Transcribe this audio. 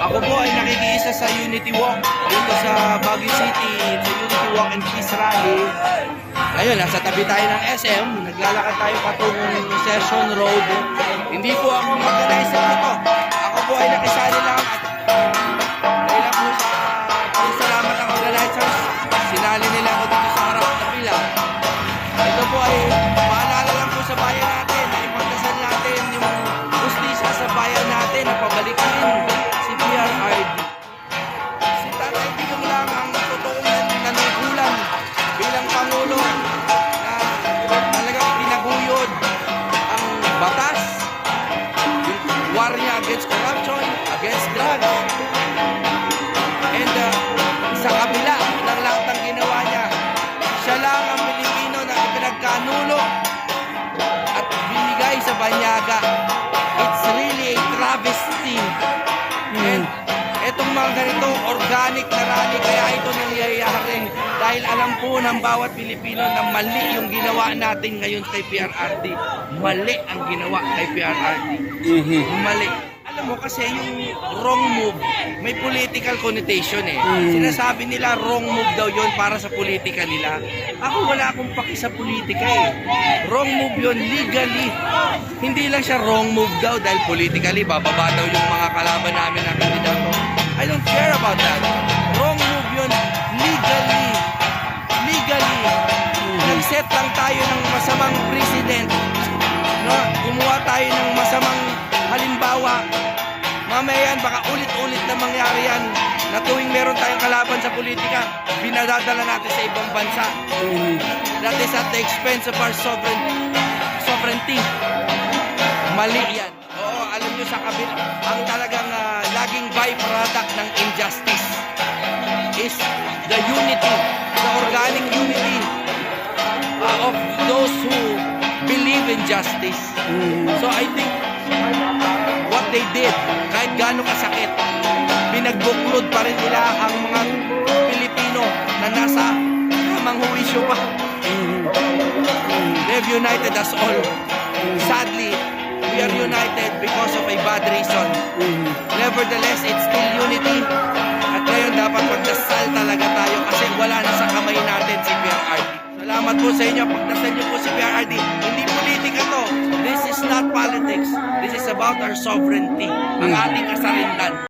Ako po ay nakikiisa sa Unity Walk dito sa Baguio City, sa Unity Walk and Peace Rally. Ayun, nasa tabi tayo ng SM, naglalakad tayo patungong Session Road. Hindi po ako mag-organizer nito. Ako po ay nakisali lang at dahil po sa salamat ang organizers, sinali nila ako dito sa harap na pila. Ito po ay maalala lang po sa bayan natin, na ipagdasal natin yung justisya sa bayan natin na pabalikin si PRRD. Si Tatay Digong lang ang totoong nanungkulan bilang Pangulo na talagang itinaguyod ang batas, yung war niya against corruption, against drugs. And sa kabila ng lahat ng ginawa niya, siya lang ang Pilipino na ipinagkanulo at binigay sa banyaga. It's really a travesty. And etong mga ganitong organic na rally, kaya ito nangyayari dahil alam po ng bawat Pilipino na mali yung ginawa natin ngayon kay PRRD. Mali ang ginawa kay PRRD. Mali. Alam mo kasi yung wrong move, may political connotation eh. Sinasabi nila wrong move daw yon para sa politika nila. Ako wala akong paki sa politika eh. Wrong move yon legally. Hindi lang siya wrong move daw dahil politically bababa daw yung mga kalaban namin na kandidato. I don't care about that. Wrong move yun legally. Legally. Nag-set lang tayo ng masamang president. No? Gumawa tayo ng masamang halimbawa. Mamaya yan, baka ulit-ulit na mangyari yan na tuwing meron tayong kalaban sa politika, binadadala natin sa ibang bansa. That is at the expense of our sovereignty. Mali yan. Oo, alam nyo sa kabila, ang talagang laging byproduct ng injustice is the unity, the organic unity of those who believe in justice. So I think what they did, kahit gaano kasakit, binagbuklod pa rin nila ang mga Pilipino na nasa tamang huwisyo pa. They've united us all. Sadly, we are united because of a bad reason. Nevertheless, it's still unity. At ngayon dapat magdasal talaga tayo kasi wala na sa kamay natin si PRRD. Salamat po sa inyo. Pagdasal niyo po si PRRD. Hindi politika to. This is not politics. This is about our sovereignty. Ang ating kasarinlan.